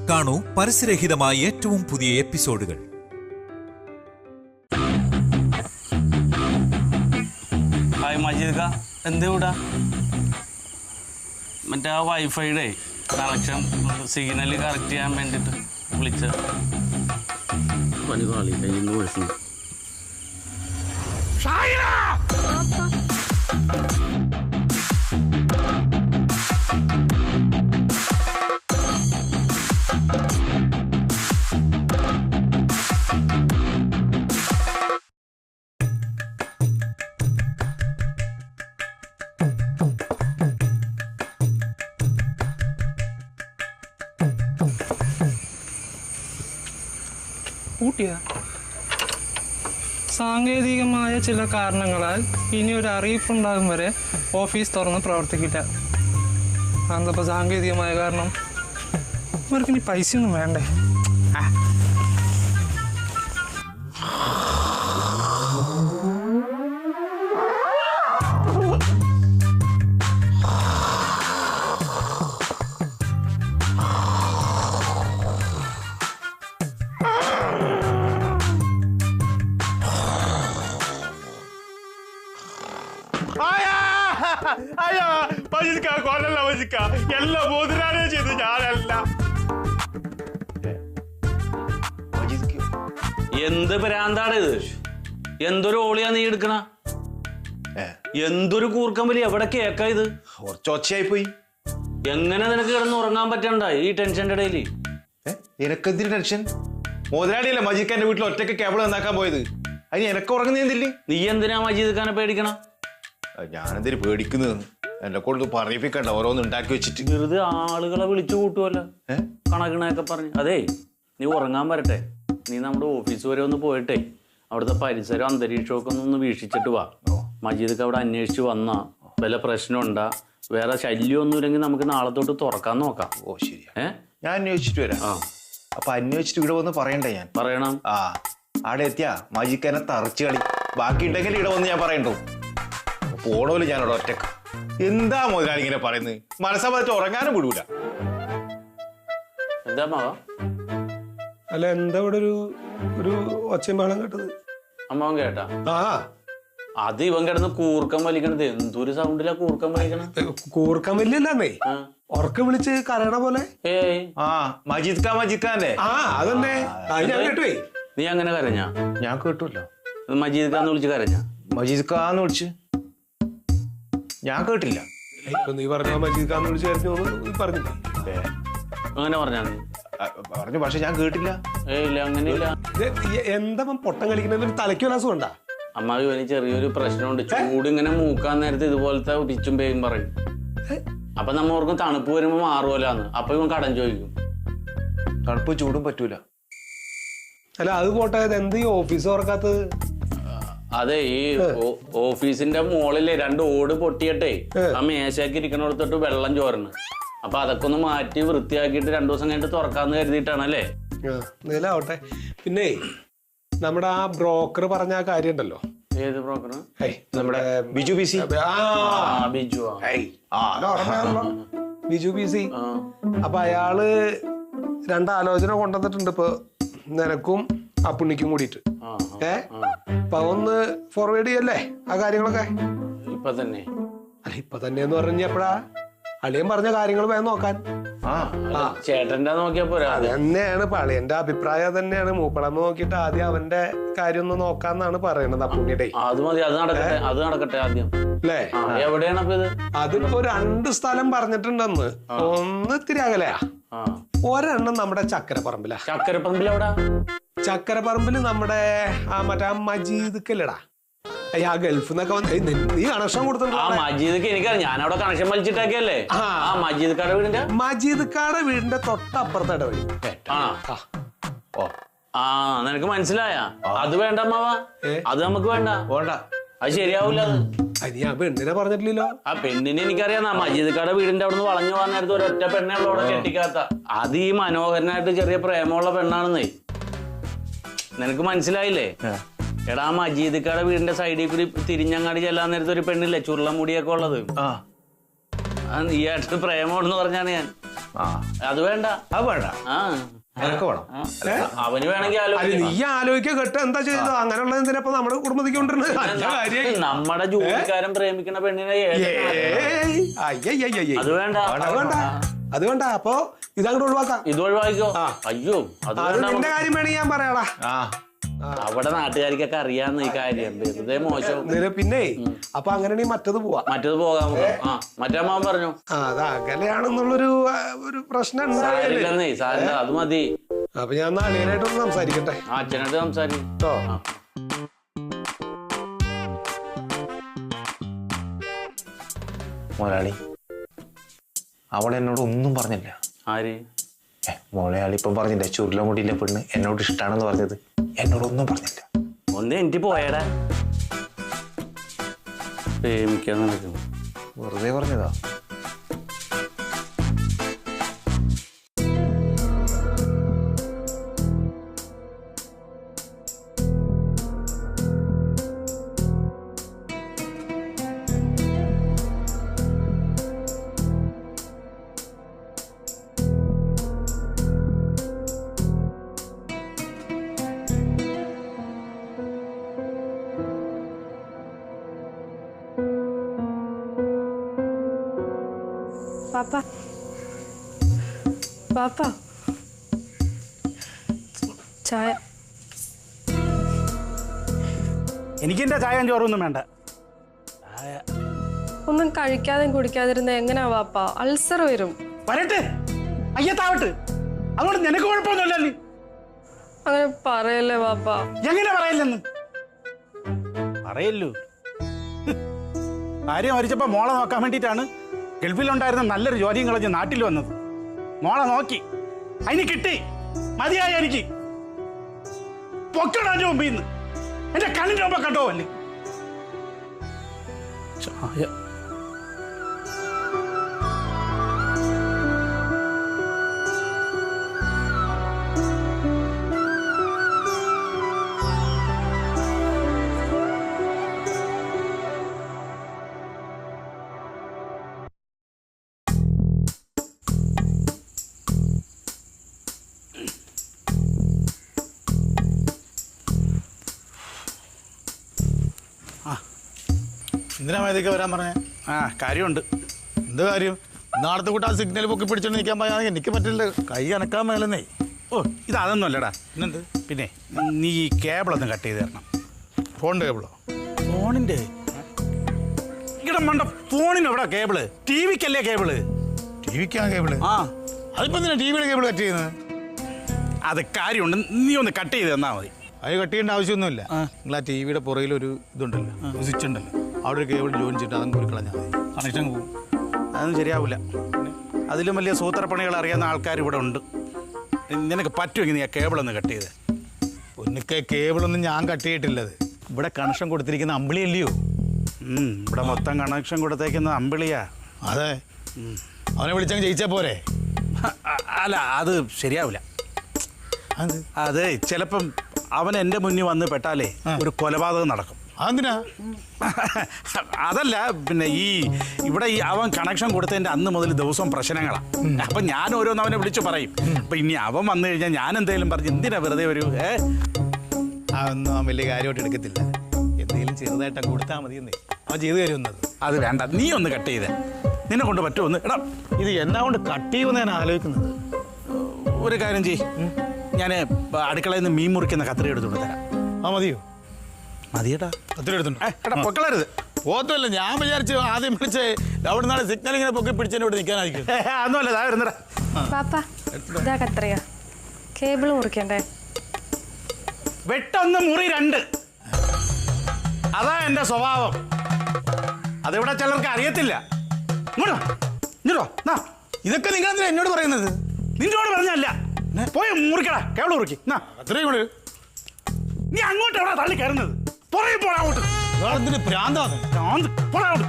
കാണൂ പരസ്യരഹിതമായ ഏറ്റവും പുതിയ എപ്പിസോഡുകൾ. ഹായ് മജീദ് കാ, എന്ത് കൂടാ? മറ്റേ ആ വൈഫൈയുടെ കണക്ഷൻ സിഗ്നൽ കറക്റ്റ് ചെയ്യാൻ വേണ്ടിയിട്ട് വിളിച്ച പണി പാളി കഴിഞ്ഞ വിളിച്ചു. സാങ്കേതികമായ ചില കാരണങ്ങളാൽ ഇനി ഒരു അറിയിപ്പുണ്ടാകും വരെ ഓഫീസ് തുറന്ന് പ്രവർത്തിക്കില്ല. അതപ്പോൾ സാങ്കേതികമായ കാരണം ഇവർക്കിനി പൈസയൊന്നും വേണ്ടേ? എല്ലാം മോതിരാണേ ചെയ്തു, ഞാനല്ല. എന്ത് ഭ്രാന്താണ് ഇത്? എന്തൊരു ഓളിയാ നീ എടുക്കണ? എന്തൊരു കൂർക്കം വലി എവിടെ കേക്കാ ഇത്? കുറച്ചൊച്ചയായി പോയി. എങ്ങനെ നിനക്ക് കിടന്ന് ഉറങ്ങാൻ പറ്റണ്ട ഈ ടെൻഷന്റെ ഇടയില്? എനക്കെന്തിന് ടെൻഷൻ? മോതിരാടിയല്ലേ മജീദ് ഖാന്റെ വീട്ടിൽ ഒറ്റയ്ക്ക് കേബിൾ നന്നാക്കാൻ പോയത്. അതിന് എനക്ക് ഉറങ്ങുന്നില്ലേ? നീ എന്തിനാ മജീദ് ഖാനെ പേടിക്കണ? ഞാനെന്തിനു പേടിക്കുന്നത്? എന്നെ കൊണ്ട് പറയിപ്പിക്കണ്ട, ഓരോന്ന് ഉണ്ടാക്കി വെച്ചിട്ട്. വെറുതെ ആളുകളെ വിളിച്ചു കൂട്ടുമല്ലോ കണക്കണൊക്കെ പറഞ്ഞു. അതേ, നീ ഉറങ്ങാൻ വരട്ടെ. നീ നമ്മുടെ ഓഫീസ് വരെ ഒന്ന് പോയിട്ടെ അവിടുത്തെ പരിസരം അന്തരീക്ഷമൊക്കെ ഒന്ന് വീക്ഷിച്ചിട്ട് വാ. മജീദൊക്കെ അവിടെ അന്വേഷിച്ച് വന്നാ വല്ല പ്രശ്നമുണ്ടാ, വേറെ ശല്യമൊന്നും ഇല്ലെങ്കിൽ നമുക്ക് നാളെ തൊട്ട് തുറക്കാൻ നോക്കാം. ഓ ശരി, ഞാൻ അന്വേഷിച്ചിട്ട് വരാം. അപ്പൊ അന്വേഷിച്ചിട്ട് ഇവിടെ വന്ന് പറയണ്ടേ? ഞാൻ പറയണം. അവിടെ എത്തിയാ മജിക്കനെ തറച്ചു കളി. ബാക്കി ഉണ്ടെങ്കിൽ ഇവിടെ വന്ന് ഞാൻ പറയണ്ടോ? പോണോല് ഞാനവിടെ ഒറ്റക്ക്. എന്താ മുതലാളി ഇങ്ങനെ പറയുന്നത്? മനസ്സാ പറ്റി ഉറങ്ങാനും വിടൂല. എന്താ മാവ? അല്ല, എന്താ ഇവിടെ ഒരു ഒച്ചയും ബഹളം കേട്ടത്? അമ്മാവൻ കേട്ടാ? അത് ഇവൻ കിടന്ന് കൂർക്കം വലിക്കണത്. എന്തൊരു സൗണ്ടിലാ കൂർക്കം വലിക്കണ? കൂർക്കം വലിയല്ലേ, ഉറക്കം വിളിച്ച് കരയണ പോലെ. മജീദ് ഖാന്റെ അതന്നെ ഞാൻ കേട്ടുവേ. നീ അങ്ങനെ കരഞ്ഞാ? ഞാൻ കേട്ടുല്ലോ. മജീദ് ഖാന്ന് വിളിച്ച് കരഞ്ഞാ? മജീദ് ഖാന്ന് വിളിച്ച് ഞാൻ കേട്ടില്ല. നീ പറഞ്ഞ മജീദ് ഖാന്ന് വിളിച്ച് കരഞ്ഞു പറഞ്ഞില്ലേ? അങ്ങനെ പറഞ്ഞാ? നീ പറഞ്ഞു, പക്ഷെ ഞാൻ കേട്ടില്ല. ഇല്ല, അങ്ങനെയില്ല. എന്താ പൊട്ടം കളിക്കുന്ന? തലയ്ക്ക് വരാസും ഉണ്ടാ? അമ്മാവി ഇവന് ചെറിയൊരു പ്രശ്നമുണ്ട്. ചൂട് ഇങ്ങനെ മൂക്കാൻ നേരത്തെ ഇതുപോലത്തെ പിച്ചും പേയും പറയും. അപ്പൊ നമ്മ ഓർക്കും തണുപ്പ് വരുമ്പോ മാറുമല്ലാന്ന്. അപ്പൊ ഇവൻ കടം ചോദിക്കും. തണുപ്പ് ചൂടും പറ്റൂല. അല്ല, അത് പോട്ടെ, എന്ത് ഈ ഓഫീസ് തുറക്കാത്തത്? അതെ, ഈ ഓഫീസിന്റെ മുകളിലെ 2 ഓട് പൊട്ടിയിട്ടെ ആ മേശാക്കി ഇരിക്കണോടത്തോട്ട് വെള്ളം ചോരണം. അപ്പൊ അതൊക്കെ ഒന്ന് മാറ്റി വൃത്തിയാക്കിയിട്ട് 2 ദിവസം കഴിഞ്ഞിട്ട് തുറക്കാന്ന് കരുതിയിട്ടാണല്ലേ? നിലാവട്ടെ. പിന്നെ നമ്മുടെ ആ ബ്രോക്കർ പറഞ്ഞ ആ കാര്യം ഉണ്ടല്ലോ. ഏത് ബ്രോക്കർ? നമ്മുടെ Biju B C. Biju B C. അപ്പൊ അയാള് 2 ആലോചന കൊണ്ടുവന്നിട്ടുണ്ട് ഇപ്പൊ നിനക്കും ആ പുണ്ണിക്കും കൂടിയിട്ട്. അപ്പൊ ഒന്ന് ഫോർവേഡ് ചെയ്യല്ലേ ആ കാര്യങ്ങളൊക്കെ? ഇപ്പൊ തന്നെ? അല്ല, ഇപ്പൊ തന്നെ എന്ന് പറഞ്ഞപ്പോഴാ അളിയൻ പറഞ്ഞ കാര്യങ്ങൾ വേഗം നോക്കാൻ. ചേട്ടന്റെ നോക്കിയാ പോരാ? തന്നെയാണ് ഇപ്പൊ അളിയന്റെ അഭിപ്രായം. തന്നെയാണ് മൂപ്പളന്ന് നോക്കിയിട്ട് ആദ്യം അവന്റെ കാര്യം ഒന്ന് നോക്കാന്നാണ് പറയണത്. ആ പുണ്യടെ അത് മതി, അത് നടക്കട്ടെ ആദ്യം. അല്ലേ? എവിടെയാണ് അപ്പൊ ഇത്? അതിപ്പോ 2 സ്ഥലം പറഞ്ഞിട്ടുണ്ടെന്ന്. ഒന്ന് ഇത്തിരി അകലെയാ, ഒരെണ്ണം നമ്മുടെ ചക്കരപ്പറമ്പിലാ. ചക്കരപ്പറമ്പിൽ എവിടാ? ചക്കരപ്പറമ്പില് നമ്മുടെ മറ്റേ മജീദ് കല്ലടാ. ആ ഗൾഫ് നിന്നൊക്കെ നീ കണക്ഷൻ കൊടുത്തിട്ടുണ്ടോ? ആ മജീദ് എനിക്കറിയാം, ഞാൻ അവിടെ കണക്ഷൻ വലിച്ചിട്ടൊക്കെയല്ലേ. ആ മജീദ് കാടെ വീടിന്റെ തൊട്ടപ്പുറത്തെ ഇടവഴി. നിനക്ക് മനസ്സിലായ? അത് വേണ്ട അമ്മാവ, അത് നമുക്ക് വേണ്ട. അത് ശരിയാവൂല. നീ ആ പെണ്ണിനെ പറഞ്ഞിട്ടില്ലല്ലോ. ആ പെണ്ണിനെ എനിക്കറിയാം. മജീദ് കാടെ വീടിന്റെ അവിടെ നിന്ന് വളഞ്ഞു പോകാൻ നേരത്തെ ഒരൊറ്റ പെണ്ണുള്ള അവിടെ കെട്ടിക്കാത്ത. അത് ഈ മനോഹരനായിട്ട് ചെറിയ പ്രേമമുള്ള പെണ്ണാണെന്നേ. നിനക്ക് മനസ്സിലായില്ലേ? എടാ, മജീദ് കാടെ വീടിന്റെ സൈഡിൽ കൂടി തിരിഞ്ഞങ്ങാടി ചെല്ലാൻ നേരത്തെ ഒരു പെണ്ണില്ലേ ചുരുള മുടിയൊക്കെ ഉള്ളത്? നീയായിട്ട് പ്രേമമാണെന്ന് പറഞ്ഞാണ് ഞാൻ. അത് വേണ്ട. അത് വേണ്ട, ആ നിനക്ക് വേണം. അവന് വേണമെങ്കിൽ അല്ല ആലോചിക്കാം. നീ ആലോചിക്കുക കേട്ടോ എന്താ ചെയ്തോ അങ്ങനെയുള്ള എന്തിനാ നമ്മുടെ കുടുംബത്തിക്ക് കൊണ്ടിരുന്നത്? നല്ല കാര്യമായി. നമ്മുടെ ജോലിക്കാരൻ പ്രേമിക്കുന്ന പെണ്ണിനെ അത് വേണ്ട. അത് വേണ്ട. അപ്പൊ ഇതങ്ങോട്ട് ഒഴിവാക്കാം. ഇത് ഒഴിവാക്കിക്കോ. അയ്യോ അത് അത് നിന്റെ കാര്യം വേണമെങ്കിൽ ഞാൻ പറയാടാ. അവിടെ നാട്ടുകാർക്കൊക്കെ അറിയാന്ന് ഈ കാര്യം, വെറുതെ മോശം. പിന്നെ അപ്പൊ അങ്ങനെയാണെങ്കിൽ മറ്റത് പോവാ. മറ്റേത് പോകാൻ മറ്റേ അമ്മാവൻ പറഞ്ഞു അത് അകലെയാണെന്നുള്ളൊരു ഒരു പ്രശ്നം സാരില്ലെന്നേ. സാരില്ല, അത് മതി. അപ്പൊ ഞാൻ നാളികനായിട്ടൊന്ന് സംസാരിക്കട്ടെ. അച്ഛനായിട്ട് സംസാരിക്കും. മുതലാളി അവൾ എന്നോട് ഒന്നും പറഞ്ഞില്ല. ആര്? മുതലാളി ഇപ്പം പറഞ്ഞില്ലേ ചുരുളമുടിയിലെ പെണ്ണ് എന്നോട് ഇഷ്ടാണെന്ന് പറഞ്ഞത്, എന്നോടൊന്നും പറഞ്ഞില്ല. ഒന്ന് എനിക്ക് പോയടാ, പ്രേമിക്കാൻ നടക്കുന്നു. വെറുതെ പറഞ്ഞതാ. പാപ്പ പാപ്പ ചായ. എനിക്കെന്റെ ചായയും ചോറൊന്നും വേണ്ട. ഒന്നും കഴിക്കാതെയും കുടിക്കാതിരുന്ന എങ്ങനെയാ പാപ്പ? അൾസർ വരും. വരട്ടെ, അയ്യത്താവട്ടെ, അതുകൊണ്ട് നിനക്ക് കുഴപ്പമൊന്നുമില്ലല്ലേ? അങ്ങനെ പറയല്ലേ പാപ്പ. എങ്ങനെ പറയില്ലെന്ന് പറയല്ലോ. ഭാര്യ മരിച്ചപ്പോ മോളെ നോക്കാൻ വേണ്ടിയിട്ടാണ് ഗൾഫിലുണ്ടായിരുന്ന നല്ലൊരു ജോലിയും കളഞ്ഞ് നാട്ടിൽ വന്നത്. മോളെ നോക്കി, അതിന് കിട്ടി, മതിയായി. എനിക്ക് പൊക്കണ എന്റെ മുമ്പിൽ നിന്ന്, എന്റെ കണ്ണിന്റെ മുമ്പ് കണ്ടോ അല്ലേ ചായ. എന്തിനാ ഇതൊക്കെ വരാൻ പറഞ്ഞേ? കാര്യമുണ്ട്. എന്ത് കാര്യം? നാളത്തെ കൂട്ട് ആ സിഗ്നൽ പൊക്കി പിടിച്ചോണ്ട് നിൽക്കാൻ പറയാൻ എനിക്ക് പറ്റില്ല, കൈ അനക്കാൻ മേലെന്നേ. ഓ, ഇത് അതൊന്നും അല്ലടാ. പിന്നെന്ത്? പിന്നെ നീ ഈ കേബിളൊന്നും കട്ട് ചെയ്ത് തരണം. ഫോണിൻ്റെ കേബിളോ? ഫോണിന്റെ ഇവിടെ മണ്ട, ഫോണിന് എവിടെ കേബിള്? ടി വിക്കല്ലേ കേബിള്? ടി വിക്കാ കേബിള്? അതിപ്പോ എന്തിനാ ടി വിയുടെ കേബിൾ കട്ട് ചെയ്യുന്നത്? അത് കാര്യമുണ്ട്, നീ ഒന്ന് കട്ട് ചെയ്ത് തന്നാ മതി. അത് കട്ട് ചെയ്യേണ്ട ആവശ്യമൊന്നുമില്ല. നിങ്ങൾ ആ ടി വിയുടെ പുറകിലൊരു ഇതുണ്ടല്ലോ, ഒരു സ്വിച്ച് ഉണ്ടല്ലോ, അവിടെ ഒരു കേബിൾ ജോയിൻ ചെയ്തിട്ട് അതങ്ങ് ഒരു കളഞ്ഞാൽ മതി, കണക്ഷൻ പോകും. അതൊന്നും ശരിയാവില്ല. അതിലും വലിയ സൂത്രപ്പണികൾ അറിയാവുന്ന ആൾക്കാർ ഇവിടെ ഉണ്ട്. നിനക്ക് പറ്റുമെങ്കിൽ നീ ആ കേബിളൊന്ന് കട്ട് ചെയ്ത്. ഒന്നിക്കെ കേബിളൊന്നും ഞാൻ കട്ട് ചെയ്തിട്ടില്ലത്. ഇവിടെ കണക്ഷൻ കൊടുത്തിരിക്കുന്ന അമ്പിളിയല്ലയോ? ഇവിടെ മൊത്തം കണക്ഷൻ കൊടുത്തേക്കുന്ന അമ്പിളിയാ. അതെ, അവനെ വിളിച്ചങ്ങ് ജയിച്ചാൽ പോരെ? അല്ല, അത് ശരിയാവില്ല. അത് ചിലപ്പം അവൻ എൻ്റെ മുന്നിൽ വന്ന് പെട്ടാലേ ഒരു കൊലപാതകം നടക്കും. അതെന്തിനാ? അതല്ല, പിന്നെ ഇവിടെ അവൻ കണക്ഷൻ കൊടുത്തതിൻ്റെ അന്ന് മുതൽ ദിവസവും പ്രശ്നങ്ങളാണ്. അപ്പം ഞാൻ ഓരോന്ന് അവനെ വിളിച്ചു പറയും. അപ്പം ഇനി അവൻ വന്നു കഴിഞ്ഞാൽ ഞാൻ എന്തെങ്കിലും പറഞ്ഞ് എന്തിനാ വെറുതെ ഒരു അതൊന്നും അവൻ വലിയ കാര്യമായിട്ട് എടുക്കത്തില്ല. എന്തെങ്കിലും ചെറുതായിട്ട് കൊടുത്താൽ മതി എന്നേ അവൻ ചെയ്തു തരുന്നത്. അത് വേണ്ട, നീ ഒന്ന് കട്ട് ചെയ്തേ. നിന്നെ കൊണ്ട് പറ്റുമോ ഒന്ന്? എടാ, ഇത് എന്നാ കൊണ്ട് കട്ട് ചെയ്യുമെന്ന് ഞാൻ ആലോചിക്കുന്നത്. ഒരു കാര്യം ചെയ്യ്, ഞാൻ അടുക്കളയിൽ നിന്ന് മീൻ മുറിക്കുന്ന കത്രി എടുത്തുകൊണ്ട് തരാം. മതിയോ? മതിയേട്ടാ, കത്രി എടുത്തുണ്ട്. എടാ പൊക്കളരുത്. പോത്തല്ല, ഞാൻ വിചാരിച്ചു ആദ്യം വിളിച്ച് അവിടെ നാളെ സിഗ്നൽ ഇങ്ങനെ പൊക്കി പിടിച്ചതിന് ഇവിടെ നിൽക്കാനായിരിക്കും. അതൊന്നുമല്ല, ഇതാ വരുന്നടാ. പാപ്പ ഇതാ കത്രയാ. കേബിൾ മുറിക്കണ്ടേ? വെട്ടൊന്ന് മുറി രണ്ട്, അതാ എൻ്റെ സ്വഭാവം. അതിവിടെ ചിലർക്ക് അറിയത്തില്ല. ഇതൊക്കെ നിങ്ങൾ എന്തിനാ എന്നോട് പറയുന്നത്? നിന്നോട് പറഞ്ഞല്ല, പോയി മുറിക്കടാ, കേബിൾ മുറിക്ക്. അത്രയും കൂടെ നീ അങ്ങോട്ട് എവിടെ തള്ളി കയറുന്നത്? പുറകെ പോടാ അങ്ങോട്ട്. ഭ്രാന്താണ്. പോടാ അങ്ങോട്ട്.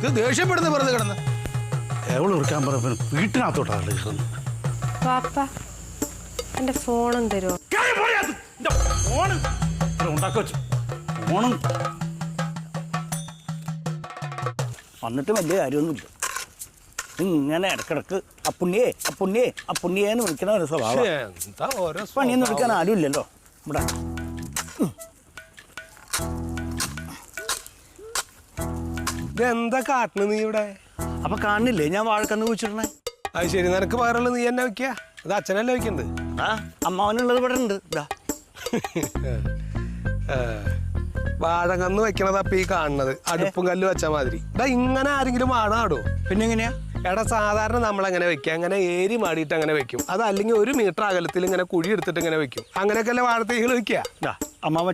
ഇത് ദേഷ്യപ്പെടുന്ന വെറുതെ കിടന്ന് കേബിൾ മുറിക്കാൻ പറഞ്ഞ വീട്ടിനകത്തോട്ടാ തള്ളി കയറുന്നത്. പാപ്പ എന്റെ ഫോണും തരുമോ? ഫോണ് ഉണ്ടാക്കി വെച്ചു. ഫോണും വന്നിട്ട് വലിയ കാര്യമൊന്നുമില്ല. ഇങ്ങനെ ഇടക്കിടക്ക് അപ്പുണ്ണിയേന്ന് വിളിക്കണ ഒരു സ്വഭാവം. എന്താ ഓരോ പണിയൊന്നും എടുക്കാൻ ആരും ഇല്ലല്ലോ ഇവിടെ. ഇതെന്താ കാട്ടണ് നീ ഇവിടെ? അപ്പൊ കാണില്ലേ ഞാൻ വാഴക്കന്ന് കുഴിച്ചിടണേ? അത് ശരി, നിനക്ക് പകരമുള്ളത് നീ തന്നെ വെക്കുക. അത് അച്ഛനല്ലേ വെക്കണ്ട്. ആ അമ്മാവനുള്ളത് ഇവിടെ ഉണ്ട്. ഇതാ വാഴകന്ന് വെക്കണത് അപ്പൊ ഈ കാണുന്നത് അടുപ്പും കല്ല് വെച്ച മാതിരി. ഇതാ ഇങ്ങനെ ആരെങ്കിലും വാഴ നടുവോ? പിന്നെ എങ്ങനെയാ? എടാ സാധാരണ നമ്മളങ്ങനെ വെക്കുക, അങ്ങനെ ഏരി മാടിയിട്ട് അങ്ങനെ വെക്കും. അതല്ലെങ്കിൽ 1 മീറ്റർ അകലത്തിൽ ഇങ്ങനെ കുഴി എടുത്തിട്ട് ഇങ്ങനെ വെക്കും. അങ്ങനെയൊക്കെയല്ലേ വാഴത്തൈകൾ വെക്കുക. അമ്മാവൻ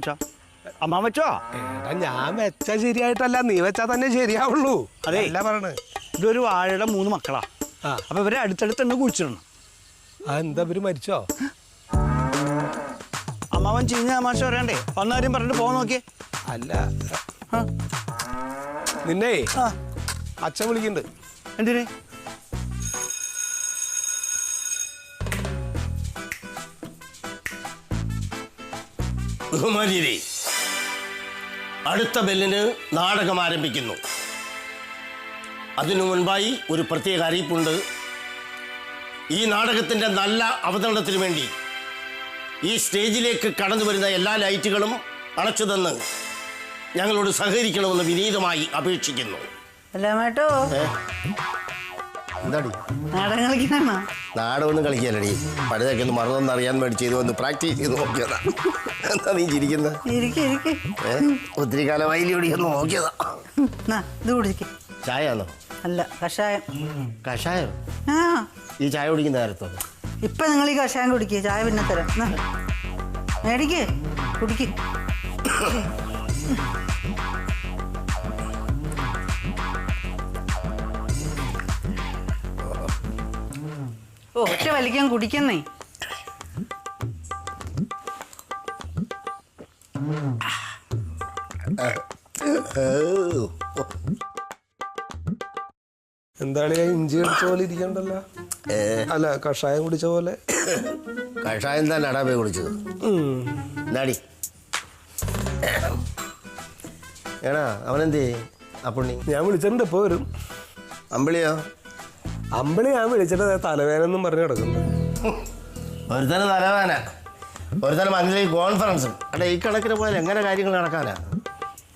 വെച്ചോ? എടാ ഞാൻ വെച്ചാ ശരിയായിട്ടല്ല, നീ വെച്ചാ തന്നെ ശരിയാവുള്ളൂ. അതെ അല്ല പറയണേ. ഇതൊരു വാഴയുടെ 3 മക്കളാ. അപ്പൊ ഇവരെ അടുത്തടുത്ത് തന്നെ കുഴിച്ചിടണം. അതെന്താ ഇവര് മരിച്ചോ? അമ്മാവൻ ചീഞ്ഞ തമാശ പറയണ്ടേ? വന്നാരും പറഞ്ഞിട്ട് പോകാൻ നോക്കിയേ. അല്ല നിന്നെ അച്ഛൻ വിളിക്കുന്നുണ്ട്. എന്തിന്? ബഹുമാന്യരെ, അടുത്ത ബെല്ലിന് നാടകം ആരംഭിക്കുന്നു. അതിനു മുൻപായി ഒരു പ്രത്യേക അറിയിപ്പുണ്ട്. ഈ നാടകത്തിൻ്റെ നല്ല അവതരണത്തിനു വേണ്ടി ഈ സ്റ്റേജിലേക്ക് കടന്നു വരുന്ന എല്ലാ ലൈറ്റുകളും അണച്ചു തന്ന് ഞങ്ങളോട് സഹകരിക്കണമെന്ന് വിനീതമായി അപേക്ഷിക്കുന്നു. അല്ലേട്ടോ എന്താടി നാടകം കളിക്കണോ? നാടകമൊന്നും കളിക്കാനടി, പഴയതൊക്കെ ഒന്ന് മറന്നൊന്ന് അറിയാൻ വേണ്ടി ചെയ്തു വന്ന് പ്രാക്ടീസ് ചെയ്ത് നോക്കിയതാ. എന്താ നീ ചിരിക്കുന്നത്? ഒത്തിരി കാലമായി ഒന്ന് നോക്കിയതാ. ഇത് കുടിക്ക്. ചായ ആണോ? അല്ല, കഷായം. കഷായം? ആ ഈ ചായ കുടിക്കുന്ന നേരത്തോ? ഇപ്പൊ നിങ്ങൾ ഈ കഷായം കുടിക്കുക, ചായ പിന്നെ തരാം. മേടിക്ക്, കുടിക്ക്. ഒറ്റ വലിക്കാൻ കുടിക്കുന്നേ. എന്താണ് ഇഞ്ചി അടിച്ച പോലെ ഇരിക്കണ്ടല്ലോ? അല്ല, കഷായം കുടിച്ച പോലെ. കഷായം തന്നെ അടാ കുടിച്ചത്. എന്താടി ഏടാ അവനെന്തേ? അപ്പുണ്ണി ഞാൻ വിളിച്ചിട്ടുണ്ട്, ഇപ്പൊ വരും. അമ്പിളിയോ? അമ്പിളി ഞാൻ വിളിച്ചിട്ട് തലവേദനെന്നും പറഞ്ഞ് കിടക്കുന്നു. ഒരുത്തരം തലവേദന, ഒരുത്തരം മന്ത്രി കോൺഫറൻസ്. അല്ല ഈ കണക്കിന് പോയാൽ എങ്ങനെ കാര്യങ്ങൾ നടക്കാനാ?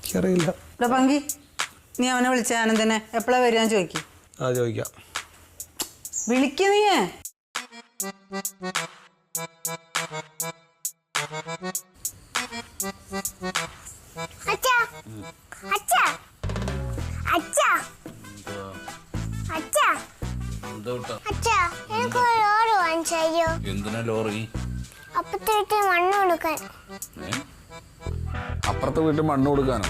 എനിക്കറിയില്ല. പങ്കി, നീ അവനെ വിളിച്ച ആനന്ദനെ എപ്പോഴാ വരികയെന്ന് ചോദിക്കും. ആ ചോദിക്കാം. വിളിക്ക നീയേ. എന്തിനാ ലോറി? അപ്പുറത്തെ മണ്ണ് കൊടുക്കാൻ. അപ്പുറത്തെ വീട്ടിൽ മണ്ണ് കൊടുക്കാനോ?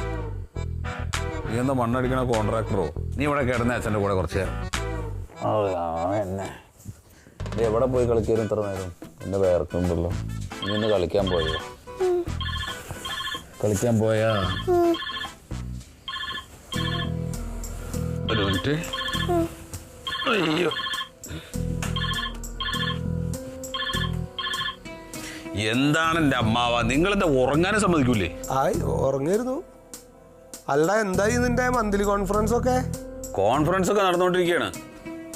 നീ എന്താ മണ്ണടിക്കണ കോൺട്രാക്ടറോ? നീ ഇവിടെ കിടന്ന അച്ഛൻ്റെ കൂടെ കുറച്ച് നേരം. എന്നെ എവിടെ പോയി കളിക്കാനും ഇത്ര നേരം? എന്നെ വേർക്കുന്നുണ്ടല്ലോ. നീ ഒന്ന് കളിക്കാൻ പോയോ? കളിക്കാൻ പോയാ? ഒരു മിനിറ്റ്. അയ്യോ, എന്താണ് എൻ്റെ അമ്മാവ, നിങ്ങളെന്താ ഉറങ്ങാനും സമ്മതിക്കൂലേ? ആയി ഉറങ്ങിയിരുന്നു. അല്ല, എന്തായി നിന്റെ മന്ത്ലി കോൺഫറൻസ് ഒക്കെ? കോൺഫറൻസ് ഒക്കെ നടന്നുകൊണ്ടിരിക്കുകയാണ്.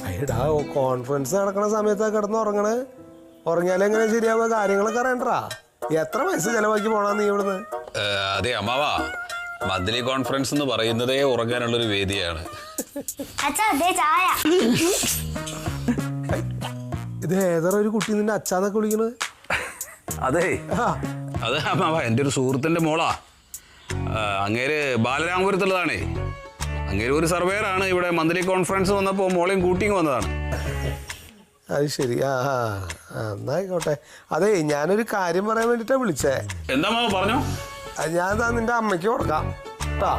അയ്യടാ, കോൺഫറൻസ് നടക്കണ സമയത്തൊക്കെ കിടന്ന് ഉറങ്ങണ്. ഉറങ്ങിയാലും എങ്ങനെ ശരിയാവുക? കാര്യങ്ങളൊക്കെ അറിയണ്ടാ. എത്ര പൈസ ചെലവാക്കി പോണാ നീ ഇവിടുന്ന്? അതെ അമ്മാവ, മന്ത്ലി കോൺഫറൻസ് എന്ന് പറയുന്നതേ ഉറങ്ങാനുള്ളൊരു വേദിയാണ്. ഇത് ഏതൊരു കുട്ടി നിന്റെ അച്ഛാന്നൊക്കെ വിളിക്കണത്? അതെ അത് അമ്മാവ എൻ്റെ ഒരു സുഹൃത്തിൻ്റെ മോളാ. അങ്ങേര് ബാലരാമപുരത്തുള്ളതാണേ. അങ്ങേര് ഒരു സർവേയറാണ്. ഇവിടെ മന്ത്ലി കോൺഫറൻസ് വന്നപ്പോൾ മോളെയും കൂട്ടിങ് വന്നതാണ്. അത് ശരി. എന്നായിക്കോട്ടെ. അതെ, ഞാനൊരു കാര്യം പറയാൻ വേണ്ടിട്ടാ വിളിച്ചേ. എന്താ മാമ പറഞ്ഞോ? ഞാൻ നിന്റെ അമ്മയ്ക്ക് കൊടുക്കാം കേട്ടാ.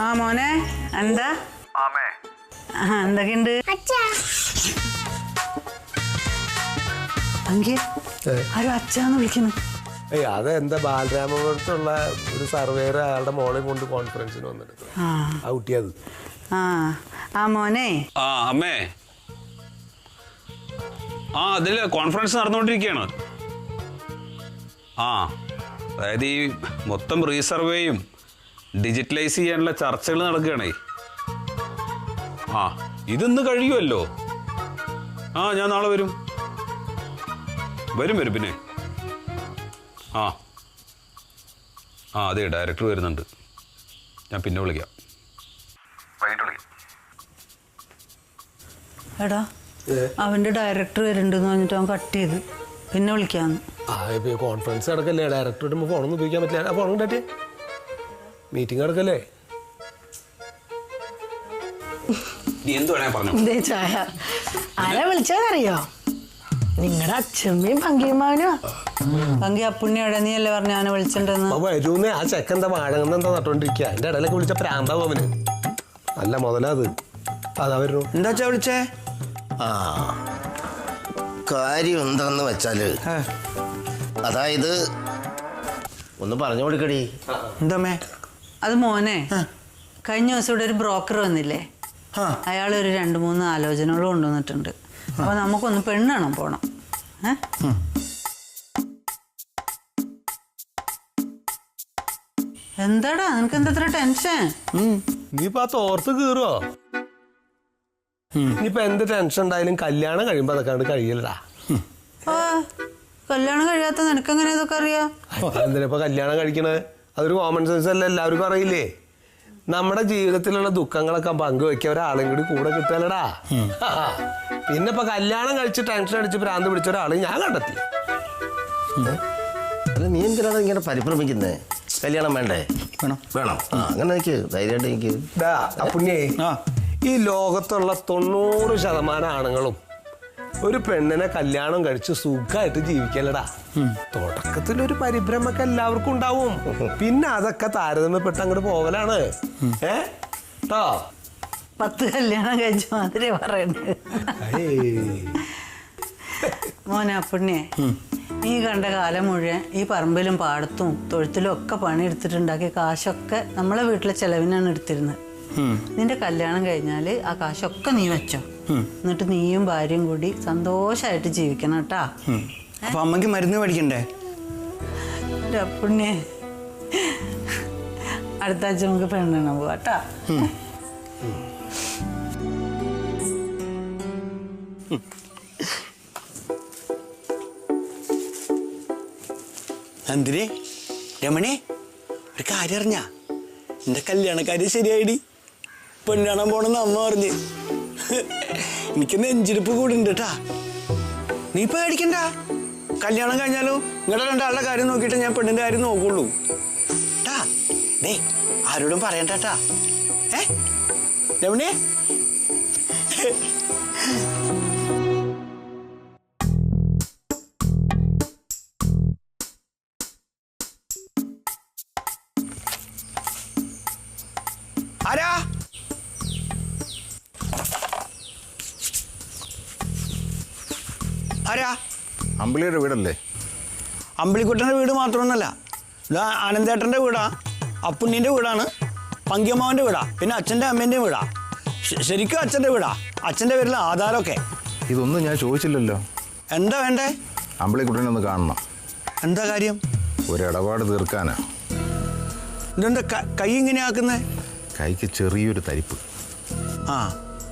ആ മോനെ, എന്താ എന്തൊക്കെയുണ്ട്? ആരും അച്ഛന്ന് വിളിക്കുന്നു. ഏയ്, അതെന്താ ബാലരാമപുരത്തുള്ള ഒരു സർവേയർ അയാളുടെ മോളെ കൊണ്ട് കോൺഫറൻസിന് വന്നിട്ട് ആ കുട്ടിയത്. ആ മോനെ. ആ അമ്മേ, അതിൽ കോൺഫറൻസ് നടന്നുകൊണ്ടിരിക്കുകയാണ്. അതായത് ഈ മൊത്തം റീസർവേയും ഡിജിറ്റലൈസ് ചെയ്യാനുള്ള ചർച്ചകൾ നടക്കുകയാണേ. ആ ഇതൊന്ന് കഴിയുമല്ലോ. ആ ഞാൻ നാളെ വരും പിന്നെ. ആ അതെ ഡയറക്ടർ വരുന്നുണ്ട്. ഞാൻ പിന്നെ വിളിക്കാം. എടാ അവന്റെ ഡയറക്ടർ വരുന്നുണ്ടെന്ന് പറഞ്ഞിട്ട് അവൻ കട്ട് ചെയ്ത്. പിന്നെ വിളിക്കാന്ന്. കോൺഫറൻസ് നടക്കല്ലേ, ഡയറക്ടർ വരുമ്പോൾ ഫോണൊന്നും ഉപയോഗിക്കാൻ പറ്റില്ല. ഫോൺ ഉണ്ടായിട്ട് മീറ്റിംഗ് നടക്കല്ലേ. നീ എന്ത് വേണേ പറഞ്ഞു. ചായ ആരാ വിളിച്ചതറിയോ? നിങ്ങളുടെ അച്ഛമ്മയും പങ്കിയമ്മാവനോ. പങ്കി അപ്പുണ്ണി എവിടെ നീ അല്ലേ പറഞ്ഞ അവനെ വിളിച്ചിട്ടുണ്ടെന്ന്. വരൂന്നേ. ആ ചെക്കെന്താ വാഴങ്ങുന്ന എന്താ നട്ടോണ്ടിരിക്കുക. അതിന്റെ ഇടയിലൊക്കെ വിളിച്ച പ്രാന്താവും അവന്. നല്ല മുതലാത്. അതാ വരുന്നു. എന്താ വെച്ചാ വിളിച്ചേ? ആ കാര്യം എന്താന്ന് വെച്ചാല്, അതായത് ഒന്ന് പറഞ്ഞു കൊടുക്കടി. എന്തമ്മേ? അത് മോനെ, കഴിഞ്ഞ ദിവസം ഇവിടെ ഒരു ബ്രോക്കർ വന്നില്ലേ, അയാൾ ഒരു 2-3 ആലോചനകൾ കൊണ്ടുവന്നിട്ടുണ്ട്. അപ്പൊ നമുക്കൊന്ന് പെണ്ണണം പോണം. എന്താടാ നിനക്ക് എന്താ ടെൻഷൻ? നീയിപ്പോ ആ തോർത്ത് കീറുവോ? ഇനിയിപ്പോ എന്ത് ടെൻഷൻ ഉണ്ടായാലും കല്യാണം കഴിയുമ്പോ അതൊക്കെ കഴിയലടാ. കല്യാണം കഴിയാത്ത നിനക്കെങ്ങനെ ഇതൊക്കെ അറിയാം? എന്തിനാ കല്യാണം കഴിക്കണത്? അതൊരു കോമൺ സെൻസ് അല്ല, എല്ലാവർക്കും അറിയില്ലേ. നമ്മുടെ ജീവിതത്തിലുള്ള ദുഃഖങ്ങളൊക്കെ പങ്കുവെക്കാൻ ഒരാളും കൂടി കൂടെ കിട്ടാലടാ. പിന്നെ ഇപ്പൊ കല്യാണം കഴിച്ച് ടെൻഷൻ അടിച്ച് ഭ്രാന്ത് പിടിച്ച ഒരാള് ഞാൻ കണ്ടെത്തി. അല്ല നീ എന്തിനാണ് ഇങ്ങനെ പരിഭ്രമിക്കുന്നേ? കല്യാണം വേണ്ടേ? വേണം. അങ്ങനെ എനിക്ക് ധൈര്യമായിട്ട് എനിക്ക്. അപ്പുണ്യേ, ഈ ലോകത്തുള്ള 90% ആണുങ്ങളും ഒരു പെണ്ണിനെ കല്യാണം കഴിച്ച് സുഖമായിട്ട് ജീവിക്കലടാ. തുടക്കത്തിലൊരു പരിഭ്രമൊക്കെ എല്ലാവർക്കും ഉണ്ടാവും. പിന്നെ അതൊക്കെ താരതമ്യപ്പെട്ട് അങ്ങോട്ട് പോകലാണ്. 10 കല്യാണം കഴിച്ച മാതിരി പറയണത്. മോനെ അപ്പുണ്യേ, നീ കണ്ട കാലം മുഴുവൻ ഈ പറമ്പിലും പാടത്തും തൊഴുത്തിലും ഒക്കെ പണിയെടുത്തിട്ടുണ്ടാക്കിയ കാശൊക്കെ നമ്മളെ വീട്ടിലെ ചെലവിനാണ് എടുത്തിരുന്നത്. നിന്റെ കല്യാണം കഴിഞ്ഞാല് ആ കാശൊക്കെ നീ വെച്ചോ. എന്നിട്ട് നീയും ഭാര്യയും കൂടി സന്തോഷായിട്ട് ജീവിക്കണം കേട്ടാ. അപ്പൊ അമ്മക്ക് മരുന്ന് മേടിക്കണ്ടേ? പുണ്യേ, അടുത്ത ആഴ്ച നമുക്ക് പെണ്ണെണ്ണ പോവാട്ടാ. എന്തിന് രമണി, ഒരു കാര്യം അറിഞ്ഞ? എന്റെ കല്യാണക്കാര്യം ശരിയായിടി. പെണ്ണാണാൻ പോണെന്ന് അമ്മ പറഞ്ഞ്. എനിക്ക് നെഞ്ചിരിപ്പ് കൂടുണ്ട് കേട്ടാ. നീ പേടിക്കണ്ട. കല്യാണം കഴിഞ്ഞാലോ നിങ്ങളുടെ 2 ആളുടെ കാര്യം നോക്കിയിട്ട് ഞാൻ പെണ്ണിന്റെ കാര്യം നോക്കുള്ളൂ ട്ടാ. ഡേ ആരോടും പറയണ്ടാ. രമണിയെ ആരാ? ആരാ? അമ്പിളിയുടെ വീടല്ലേ? അമ്പിളിക്കുട്ടൻ്റെ വീട് മാത്രമൊന്നുമല്ല, ഇതാ ആനന്ദേട്ടൻ്റെ വീടാ, അപ്പുണ്ണീൻ്റെ വീടാണ്, പങ്കിയമ്മാവൻ്റെ വീടാ, പിന്നെ അച്ഛൻ്റെ അമ്മേൻ്റെയും വീടാ. ശരിക്കും അച്ഛൻ്റെ വീടാ. അച്ഛൻ്റെ പേരിൽ ആധാരമൊക്കെ. ഇതൊന്നും ഞാൻ ചോദിച്ചില്ലല്ലോ. എന്താ വേണ്ടേ? അമ്പിളിക്കുട്ടനെ ഒന്ന് കാണണം. എന്താ കാര്യം? ഒരു ഇടപാട് തീർക്കാനാ. ഇതെന്താ കൈ ഇങ്ങനെ ആക്കുന്നേ? കൈക്ക് ചെറിയൊരു തരിപ്പ്. ആ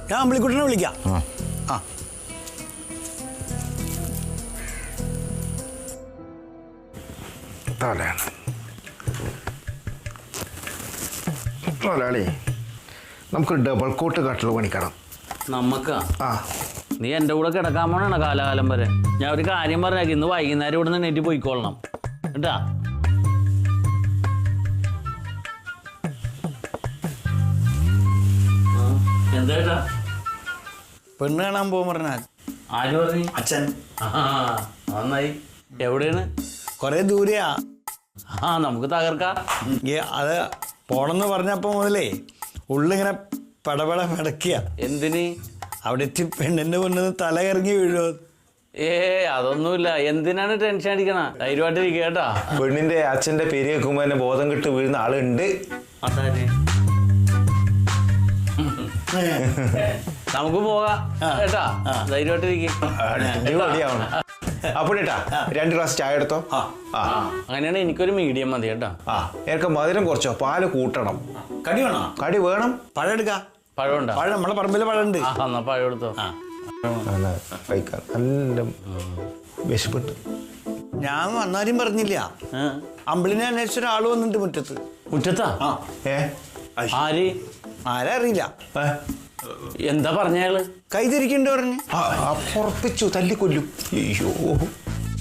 ഞാൻ അമ്പിളിക്കുട്ടനെ വിളിക്കാം. ആ മുതലാളി, നമുക്ക് ഡബിൾ കോട്ട് കട്ടിൽ പണിക്കണം. നമുക്കാ? നീ എൻ്റെ കൂടെ കിടക്കാൻ പോണാണ് കാലകാലം വരെ. ഞാൻ ഒരു കാര്യം പറഞ്ഞേക്ക്, ഇന്ന് വൈകുന്നേരം ഇവിടെ നിന്ന് നെറ്റി പോയിക്കൊള്ളണം കേട്ടാ. എന്താ പെണ്ണ് കാണാൻ പോകും പറഞ്ഞാൽ? ആര് പറഞ്ഞു? അച്ഛൻ. നന്നായി. എവിടെയാണ്? കൊറേ ദൂരെയാ. നമുക്ക് തകർക്കാം. അത് പോണെന്ന് പറഞ്ഞപ്പോ മുതലേ ഉള്ളിങ്ങനെ പടപട മടക്കിയ. എന്തിന്? അവിടെ എത്തി പെണ്ണിന്റെ മുന്നിൽ തല കറങ്ങി വീഴുമോ? അതൊന്നുമില്ല. എന്തിനാണ് ടെൻഷൻ അടിക്കണ? ധൈര്യമായിട്ടിരിക്കുക കേട്ടാ. പെണ്ണിന്റെ അച്ഛന്റെ പേര് കേൾക്കുമ്പോ തന്നെ ബോധം കിട്ട് വീഴുന്ന ആളുണ്ട്. നമുക്ക് പോകാം കേട്ടാ. ധൈര്യമായിട്ടിരിക്കും. അപ്പോഴേട്ടാ 2 ഗ്ലാസ് ചായ എടുത്തോ. അങ്ങനെയാണ് എനിക്കൊരു മീഡിയം മതി കേട്ടാ. എനിക്ക് മധുരം കുറച്ചോ, പാല് കൂട്ടണം. കടി വേണോ? കടി വേണം. പഴം എടുക്ക. പഴമുണ്ടോ? പഴം നമ്മളെ പറമ്പിലെ പഴമുണ്ട്. ആ എന്നാ പഴം എടുത്തോ. കഴിക്കാൻ നല്ല വിശപ്പെട്ട്. ഞാൻ വന്നാലും പറഞ്ഞില്ല, അമ്പിളിനെ അന്വേഷിച്ച ഒരാൾ വന്നിട്ട് മുറ്റത്ത്. മുറ്റത്താ? ആര്? ആരാ അറിയില്ല. എന്താ പറഞ്ഞയാള്? കൈ തിരിക്കണ്ട് പറഞ്ഞു. ഉറപ്പിച്ചു തല്ലിക്കൊല്ലും. അയ്യോ,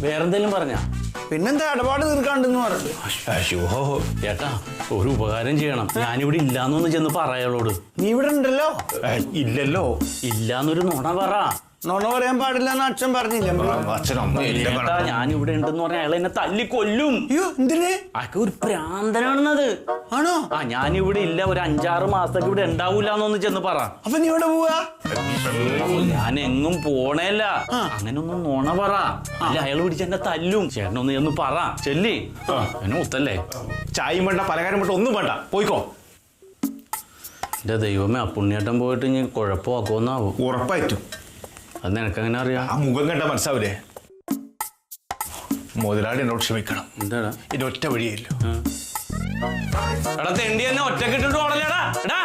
വേറെന്തെങ്കിലും പറഞ്ഞാ? പിന്നെന്താ ഇടപാട് തീർക്കാണ്ടെന്ന് പറഞ്ഞു. അയ്യോ ചേട്ടാ ഒരു ഉപകാരം ചെയ്യണം. ഞാനിവിടെ ഇല്ലാന്നൊന്ന് ചെന്ന് പറയാളോട്. നീ ഇവിടെ ഉണ്ടല്ലോ. ഇല്ലല്ലോ. ഇല്ലാന്നൊരു നുണ പറ. നുണ പറയാൻ പാടില്ല എന്ന് അച്ഛൻ പറഞ്ഞില്ല. ചേട്ടാ ഞാനിവിടെ ഉണ്ടെന്ന് പറഞ്ഞാൽ അയാൾ എന്നെ തല്ലിക്കൊല്ലും. അയ്യോ എന്തിന്? അതൊക്കെ ഒരു പ്രാന്തനാണെന്നത്. ആണോ? ആ ഞാനിവിടെ ഇല്ല, ഒരു 5-6 മാസത്തേക്ക് ഇവിടെ ഉണ്ടാവൂലെന്നൊന്ന് ചെന്ന് പറ. അപ്പൊ നീ ഇവിടെ പോവാ? ഞാൻ എങ്ങും പോണേല്ല. അങ്ങനെ ഒന്നും നുണ പറ. അല്ല അയാൾ പിടിച്ച് എന്നെ തല്ലും. ചേട്ടനൊന്ന് ചെന്ന് പറ. ചെല്ലി എന്നെ ഒത്തല്ലേ. ചായയും വേണ്ട, പലഹാരം വേണ്ട, ഒന്നും വേണ്ട, പോയിക്കോ. എന്റെ ദൈവമേ, അപ്പുണ്ണിയേട്ടൻ പോയിട്ട് ഇനി കുഴപ്പമാക്കുമെന്നാവും. ഉറപ്പായിട്ടും. അത് നിനക്കങ്ങനെ അറിയാം? ആ മുഖം കണ്ട മനസ്സാവൂലേ? മുതലാളി എന്നോട് ക്ഷമിക്കണം. എന്താടാ? ഇനി ഒറ്റ വഴിയില്ല. എടാ തെണ്ടി എന്നെ ഒറ്റക്കിട്ടിട്ട് ഓടല്ലേടാ. എടാ